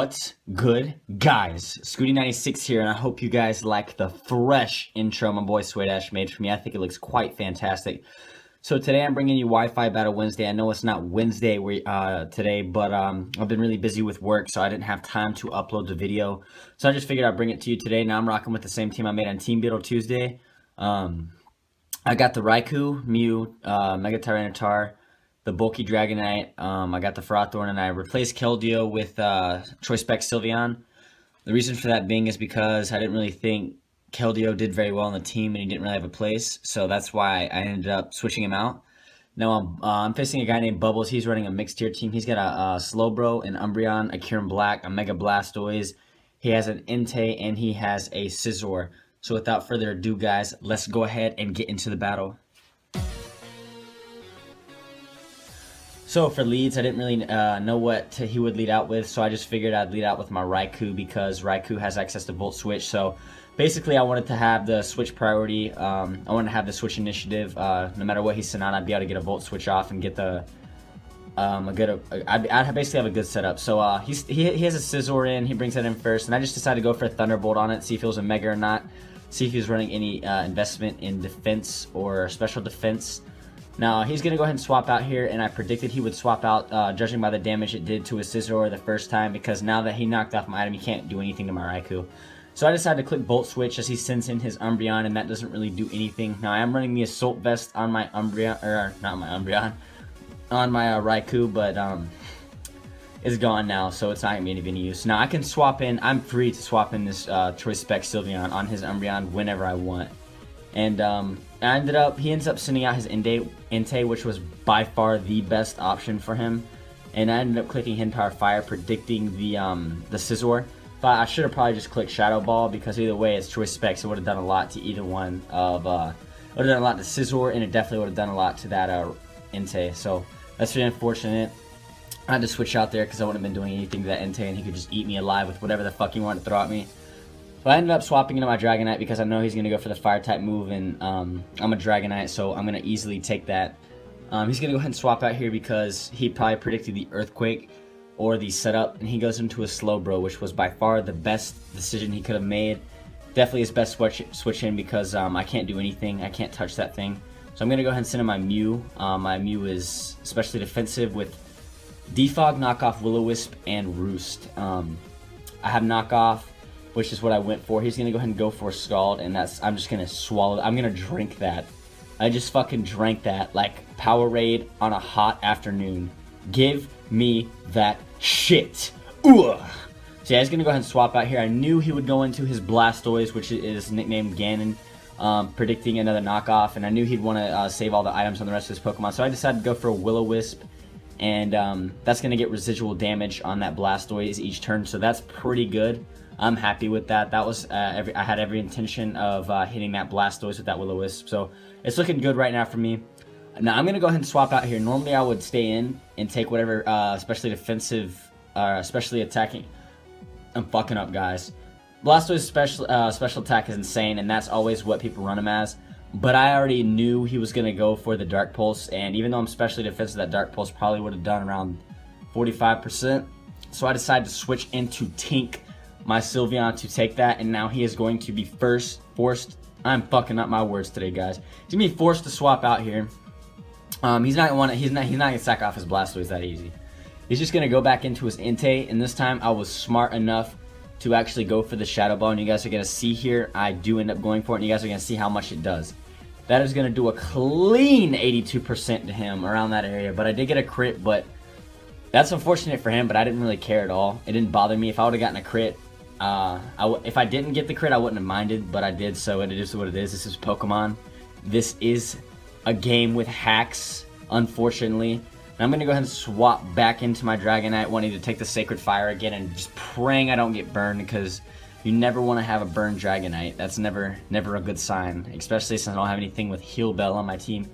What's good, guys? Scooty96 here, and I hope you guys like the fresh intro my boy Swaydash made for me. I think it looks quite fantastic. So today I'm bringing you Wi-Fi Battle Wednesday. I know it's not Wednesday today, but I've been really busy with work, so I didn't have time to upload the video. So I just figured I'd bring it to you today. Now I'm rocking with the same team I made on Team Beetle Tuesday. I got the Raikou, Mew, Mega Tyranitar, the bulky Dragonite, I got the Frothorn, and I replaced Keldeo with SKYPE Sylveon. The reason for that being is because I didn't really think Keldeo did very well on the team, and he didn't really have a place, so that's why I ended up switching him out. Now I'm facing a guy named Bubbles. He's running a mixed tier team. He's got a Slowbro, an Umbreon, a Kyurem Black, a Mega Blastoise. He has an Entei, and he has a Scizor. So without further ado, guys, let's go ahead and get into the battle. So for leads, I didn't really know what he would lead out with, so I just figured I'd lead out with my Raikou because Raikou has access to Volt Switch. So basically I wanted to have the Switch priority. I wanted to have the Switch initiative. No matter what he sent out, I'd be able to get a Volt Switch off and get the I'd basically have a good setup. So he has a Scizor in. He brings that in first, and I just decided to go for a Thunderbolt on it, see if it was a Mega or not, see if he was running any investment in defense or special defense. Now, he's going to go ahead and swap out here, and I predicted he would swap out, judging by the damage it did to his Scizor the first time, because now that he knocked off my item, he can't do anything to my Raikou. So I decided to click Volt Switch as he sends in his Umbreon, and that doesn't really do anything. Now, I am running the Assault Vest on my Umbreon, or not my Umbreon, on my Raikou, but it's gone now, so it's not going to be of any use. Now, I can swap in, I'm free to swap in this SKYPE Sylveon on his Umbreon whenever I want. And he ends up sending out his Entei, which was by far the best option for him. And I ended up clicking Hidden Power Fire, predicting the Scizor. But I should have probably just clicked Shadow Ball, because either way it's SKYPE, so it would have done a lot to either one of, it would have done a lot to Scizor, and it definitely would have done a lot to that Entei. So that's really unfortunate. I had to switch out there because I wouldn't have been doing anything to that Entei, and he could just eat me alive with whatever the fuck he wanted to throw at me. But I ended up swapping into my Dragonite because I know he's going to go for the Fire-type move, and I'm a Dragonite, so I'm going to easily take that. He's going to go ahead and swap out here because he probably predicted the Earthquake or the setup, and he goes into a Slowbro, which was by far the best decision he could have made. Definitely his best switch in because I can't do anything. I can't touch that thing. So I'm going to go ahead and send in my Mew. My Mew is especially defensive with Defog, Knockoff, Will-O-Wisp, and Roost. I have Knockoff, which is what I went for. He's going to go ahead and go for Scald, and I'm just going to swallow it. I'm going to drink that. I just fucking drank that like Powerade on a hot afternoon. Give me that shit. Ugh. So yeah, he's going to go ahead and swap out here. I knew he would go into his Blastoise, which is nicknamed Ganon, predicting another knockoff, and I knew he'd want to save all the items on the rest of his Pokemon. So I decided to go for a Will-O-Wisp, and that's going to get residual damage on that Blastoise each turn, so that's pretty good. I'm happy with that. That was I had every intention of hitting that Blastoise with that Will-O-Wisp, so it's looking good right now for me. Now I'm gonna go ahead and swap out here. Normally I would stay in and take whatever, especially defensive, especially attacking. I'm fucking up, guys. Blastoise special attack is insane, and that's always what people run him as. But I already knew he was gonna go for the Dark Pulse, and even though I'm specially defensive, that Dark Pulse probably would have done around 45%. So I decided to switch into Tink, my Sylveon, to take that, and now he is going to be forced. I'm fucking up my words today, guys. He's gonna be forced to swap out here. He's not gonna sack off his Blastoise that easy. He's just gonna go back into his Entei, and this time I was smart enough to actually go for the Shadow Ball, and you guys are gonna see here I do end up going for it, and you guys are gonna see how much it does. That is gonna do a clean 82% to him around that area, but I did get a crit, but that's unfortunate for him, but I didn't really care at all. It didn't bother me. If I would have gotten a crit, if I didn't get the crit, I wouldn't have minded, but I did, so it is what it is. This is Pokemon. This is a game with hacks, unfortunately. And I'm going to go ahead and swap back into my Dragonite, wanting to take the Sacred Fire again, and just praying I don't get burned, because you never want to have a burned Dragonite. That's never a good sign, especially since I don't have anything with Heal Bell on my team.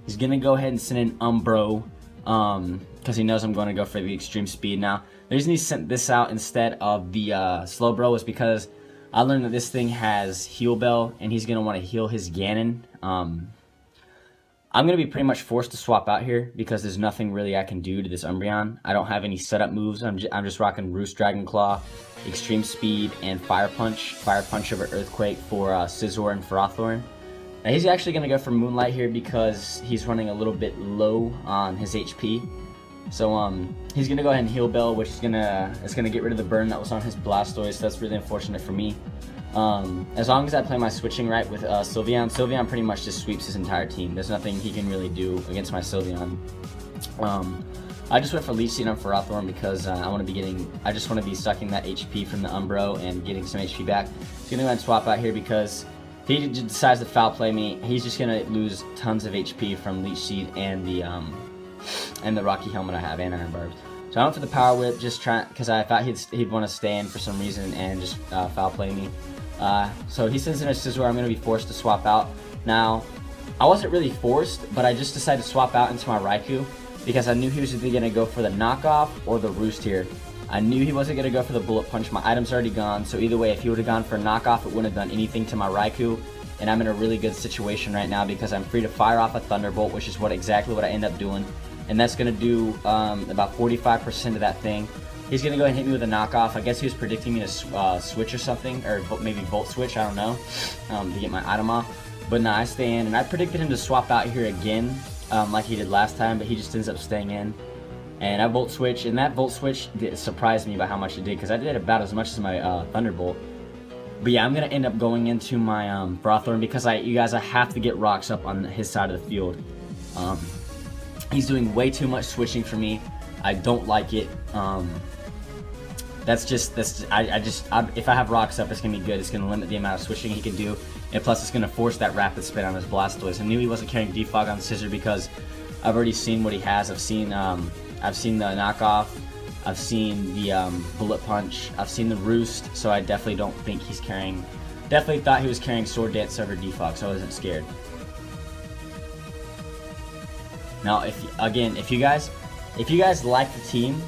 He's going to go ahead and send in Umbro, because he knows I'm going to go for the extreme speed. Now, the reason he sent this out instead of the Slowbro is because I learned that this thing has Heal Bell, and he's going to want to heal his Ganon. I'm going to be pretty much forced to swap out here because there's nothing really I can do to this Umbreon. I don't have any setup moves. I'm just rocking Roost Dragon Claw, Extreme Speed, and Fire Punch. Fire Punch over Earthquake for Scizor and Ferrothorn. Now he's actually going to go for Moonlight here because he's running a little bit low on his HP. So he's going to go ahead and Heal Bell, which is going to get rid of the burn that was on his Blastoise. So that's really unfortunate for me. As long as I play my switching right with Sylveon pretty much just sweeps his entire team. There's nothing he can really do against my Sylveon. I just went for Leech Seed on Ferrothorn because I just want to be sucking that HP from the Umbro and getting some HP back. He's gonna go ahead and swap out here because if he decides to foul play me, he's just gonna lose tons of HP from Leech Seed and the Rocky Helmet I have and Iron Barbs. So I went for the Power Whip, just trying because I thought he'd want to stay in for some reason and just foul play me. So he sends in a Scizor. I'm going to be forced to swap out. Now, I wasn't really forced, but I just decided to swap out into my Raikou because I knew he was either going to go for the knockoff or the Roost here. I knew he wasn't going to go for the Bullet Punch. My item's already gone, so either way, if he would have gone for a knockoff, it wouldn't have done anything to my Raikou. And I'm in a really good situation right now because I'm free to fire off a Thunderbolt, which is exactly what I end up doing. And that's going to do about 45% of that thing. He's going to go ahead and hit me with a knockoff. I guess he was predicting me to switch or something, or maybe Volt Switch, I don't know, to get my item off. But no, I stay in, and I predicted him to swap out here again, like he did last time, but he just ends up staying in. And I Volt Switch, and that Volt Switch surprised me by how much it did, because I did about as much as my Thunderbolt. But yeah, I'm going to end up going into my Ferrothorn, because you guys, I have to get rocks up on his side of the field. He's doing way too much switching for me. I don't like it. If I have rocks up, it's gonna be good. It's gonna limit the amount of switching he can do, and plus it's gonna force that rapid spin on his Blastoise. I knew he wasn't carrying Defog on Scizor because I've already seen what he has. I've seen the knockoff, I've seen the Bullet Punch, I've seen the Roost, so I definitely don't think he's carrying. Definitely thought he was carrying Sword Dance over Defog, so I wasn't scared. Now, if you guys like the team,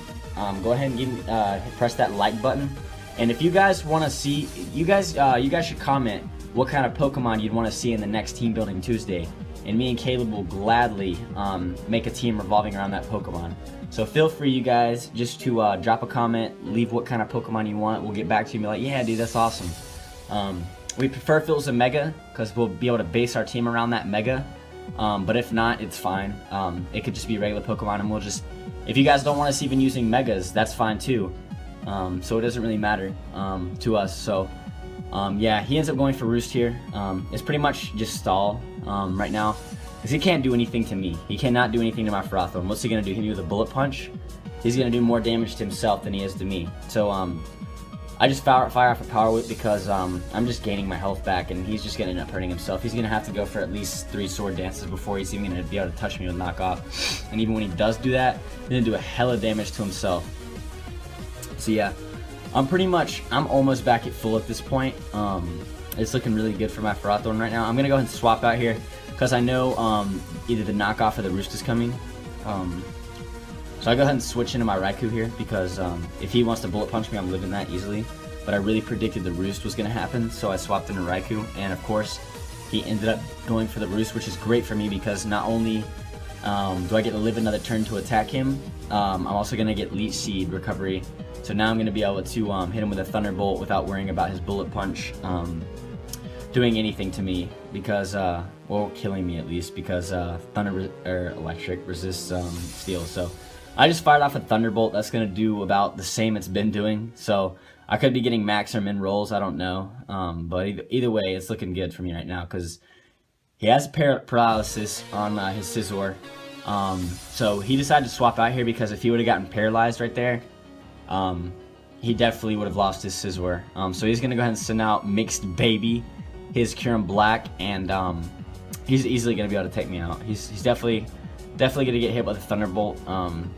go ahead and press that like button. And if you guys want to see, you guys should comment what kind of Pokemon you'd want to see in the next Team Building Tuesday. And me and Caleb will gladly make a team revolving around that Pokemon. So feel free, you guys, just to drop a comment, leave what kind of Pokemon you want. We'll get back to you and be like, yeah, dude, that's awesome. We prefer if it was a Mega, because we'll be able to base our team around that Mega. But if not, it's fine. It could just be regular Pokemon, and we'll just, if you guys don't want us even using Megas, that's fine too. So it doesn't really matter to us. So yeah, he ends up going for Roost here. It's pretty much just stall right now, because he can't do anything to me. He cannot do anything to my Ferrothorn. What's he gonna do? Hit me with a Bullet Punch? He's gonna do more damage to himself than he is to me. So I just fire off a Power Whip because I'm just gaining my health back, and he's just gonna end up hurting himself. He's gonna have to go for at least 3 Sword Dances before he's even gonna be able to touch me with knockoff. And even when he does do that, he's gonna do a hella damage to himself. So yeah, I'm almost back at full at this point. It's looking really good for my Ferrothorn right now. I'm gonna go ahead and swap out here because I know either the knockoff or the Roost is coming. So I go ahead and switch into my Raikou here because if he wants to Bullet Punch me, I'm living that easily. But I really predicted the Roost was going to happen, so I swapped into Raikou. And of course, he ended up going for the Roost, which is great for me because not only do I get to live another turn to attack him, I'm also going to get Leech Seed recovery. So now I'm going to be able to hit him with a Thunderbolt without worrying about his Bullet Punch doing anything to me, because well, killing me at least, because Electric resists Steel. So I just fired off a Thunderbolt. That's going to do about the same it's been doing. So I could be getting max or min rolls. I don't know. But either way, it's looking good for me right now because he has paralysis on his Scizor. So he decided to swap out here because if he would have gotten paralyzed right there, he definitely would have lost his Scizor. So he's going to go ahead and send out Mixed Baby, his Kyurem Black, and he's easily going to be able to take me out. He's definitely going to get hit with a Thunderbolt.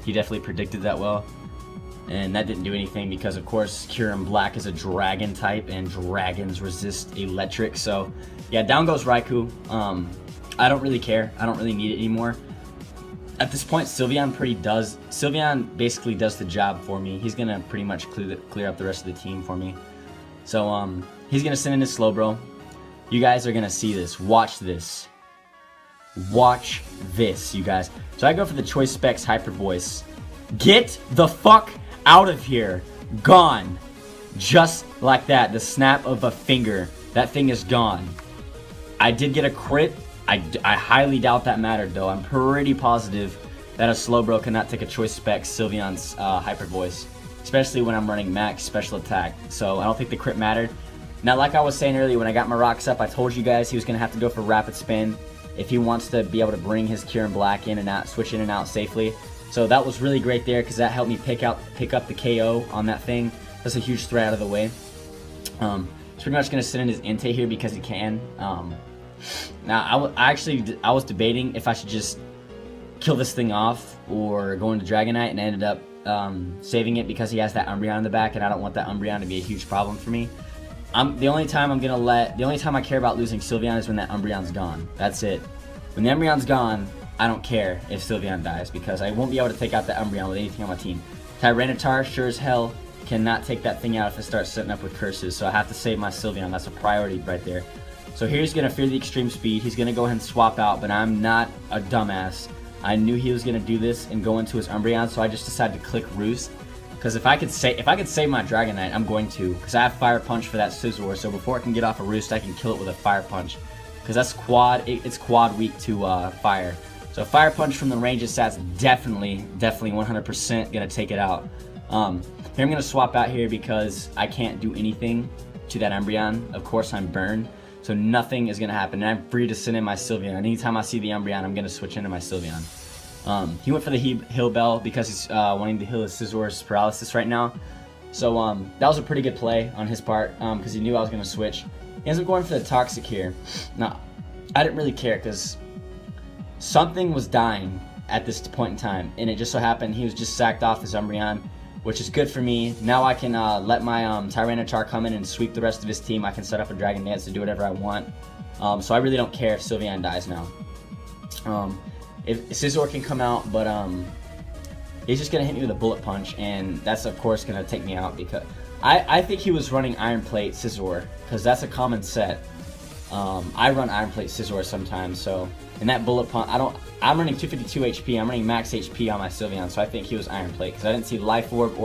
He definitely predicted that well. And that didn't do anything because, of course, Kyurem Black is a Dragon type, and Dragons resist Electric. So, yeah, down goes Raikou. I don't really care. I don't really need it anymore. At this point, Sylveon basically does the job for me. He's going to pretty much clear up the rest of the team for me. So, he's going to send in his Slowbro. You guys are going to see this. Watch this. Watch this, you guys. So I go for the Choice Specs Hyper Voice. Get the fuck out of here. Gone. Just like that. The snap of a finger. That thing is gone. I did get a crit. I highly doubt that mattered, though. I'm pretty positive that a Slowbro cannot take a Choice Specs Sylveon's Hyper Voice, especially when I'm running max special attack. So I don't think the crit mattered. Now, like I was saying earlier, when I got my rocks up, I told you guys he was going to have to go for Rapid Spin if he wants to be able to bring his Kieran Black in and out, switch in and out safely. So that was really great there because that helped me pick up the KO on that thing. That's a huge threat out of the way. He's pretty much going to sit in his Entei here because he can. Now, I was debating if I should just kill this thing off or go into Dragonite, and I ended up saving it because he has that Umbreon in the back, and I don't want that Umbreon to be a huge problem for me. The only time I care about losing Sylveon is when that Umbreon's gone. That's it. When the Umbreon's gone, I don't care if Sylveon dies because I won't be able to take out the Umbreon with anything on my team. Tyranitar, sure as hell, cannot take that thing out if it starts setting up with curses, so I have to save my Sylveon. That's a priority right there. So here he's going to fear the extreme speed. He's going to go ahead and swap out, but I'm not a dumbass. I knew he was going to do this and go into his Umbreon, so I just decided to click Roost. Because if I could save my Dragonite, I'm going to. Because I have Fire Punch for that Scizor, so before it can get off a Roost, I can kill it with a Fire Punch. Because that's quad, it's quad weak to Fire. So Fire Punch from the range of stats definitely 100% going to take it out. Here I'm going to swap out here because I can't do anything to that Umbreon. Of course, I'm burned. So nothing is going to happen. And I'm free to send in my Sylveon. Anytime I see the Umbreon, I'm going to switch into my Sylveon. He went for the Heal Bell because he's wanting to heal his Scizor's paralysis right now. So that was a pretty good play on his part because he knew I was going to switch. He ends up going for the Toxic here. Now, I didn't really care because something was dying at this point in time. And it just so happened he was just sacked off his Umbreon, which is good for me. Now I can let my Tyranitar come in and sweep the rest of his team. I can set up a Dragon Dance to do whatever I want. So I really don't care if Sylveon dies now. If Scizor can come out, but he's just going to hit me with a Bullet Punch, and that's, of course, going to take me out because I think he was running Iron Plate Scizor because that's a common set. I run Iron Plate Scizor sometimes, so in that Bullet Punch, I'm running 252 HP, I'm running max HP on my Sylveon, so I think he was Iron Plate because I didn't see Life Orb,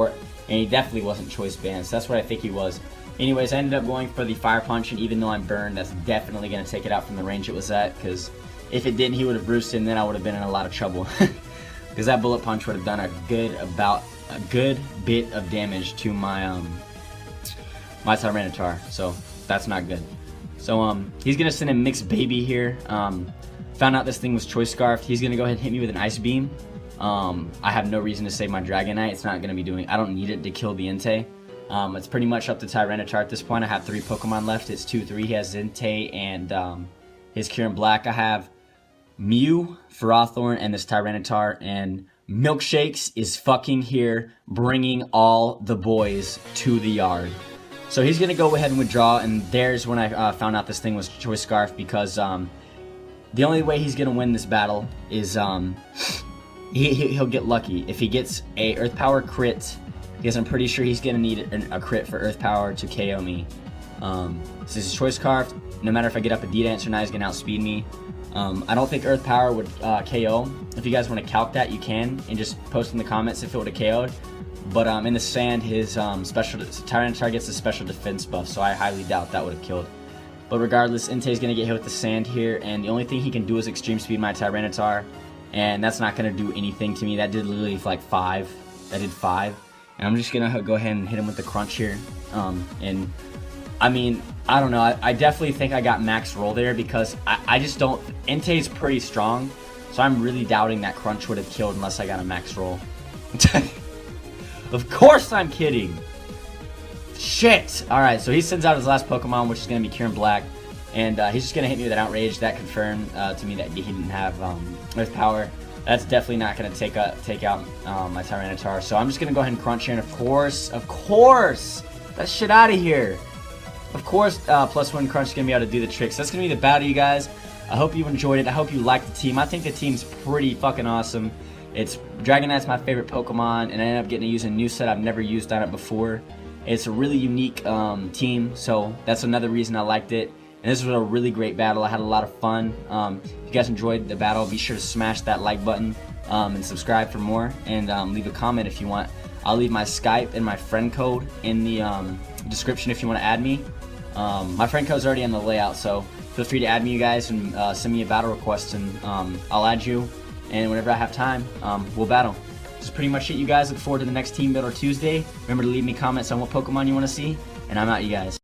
and he definitely wasn't Choice Band, so that's what I think he was. Anyways, I ended up going for the Fire Punch, and even though I'm burned, that's definitely going to take it out from the range it was at because if it didn't, he would have roosted, and then I would have been in a lot of trouble. Because that Bullet Punch would have done a good bit of damage to my my Tyranitar. So that's not good. So he's gonna send a Mixed Baby here. Found out this thing was Choice Scarfed. He's gonna go ahead and hit me with an Ice Beam. I have no reason to save my Dragonite. It's not gonna be doing. I don't need it to kill the Entei. It's pretty much up to Tyranitar at this point. I have 3 Pokemon left. It's 2-3. He has Entei and his Kieran Black. I have Mew, Ferrothorn, and this Tyranitar, and Milkshakes is fucking here, bringing all the boys to the yard. So he's going to go ahead and withdraw, and there's when I found out this thing was Choice Scarf, because the only way he's going to win this battle is he'll get lucky. If he gets a Earth Power crit, because I'm pretty sure he's going to need a crit for Earth Power to KO me. So this is Choice Scarf. No matter if I get up a D-Dance or not, he's going to outspeed me. I don't think Earth Power would KO. If you guys want to calc that, you can, and just post in the comments if it would have KO'd. But in the sand, his Tyranitar gets a special defense buff, so I highly doubt that would have killed. But regardless, Entei's going to get hit with the sand here, and the only thing he can do is Extreme Speed my Tyranitar, and that's not going to do anything to me. That did literally like 5. That did 5. And I'm just going to go ahead and hit him with the Crunch here. And I mean, I don't know. I definitely think I got max roll there because I just don't. Entei's pretty strong, so I'm really doubting that Crunch would have killed unless I got a max roll. Of course I'm kidding. Shit. Alright, so he sends out his last Pokemon, which is going to be Kieran Black. And he's just going to hit me with an Outrage. That confirmed to me that he didn't have Earth Power. That's definitely not going to take out my Tyranitar. So I'm just going to go ahead and Crunch here. And of course, that shit out of here. Of course, +1 Crunch is going to be able to do the tricks. That's going to be the battle, you guys. I hope you enjoyed it. I hope you liked the team. I think the team's pretty fucking awesome. Dragonite's my favorite Pokemon, and I ended up getting to use a new set I've never used on it before. It's a really unique team, so that's another reason I liked it. And this was a really great battle. I had a lot of fun. If you guys enjoyed the battle, be sure to smash that like button and subscribe for more, and leave a comment if you want. I'll leave my Skype and my friend code in the description if you want to add me. My friend code is already in the layout, so feel free to add me, you guys, and send me a battle request, and I'll add you. And whenever I have time, we'll battle. This is pretty much it, you guys. Look forward to the next Team Builder Tuesday. Remember to leave me comments on what Pokemon you want to see, and I'm out, you guys.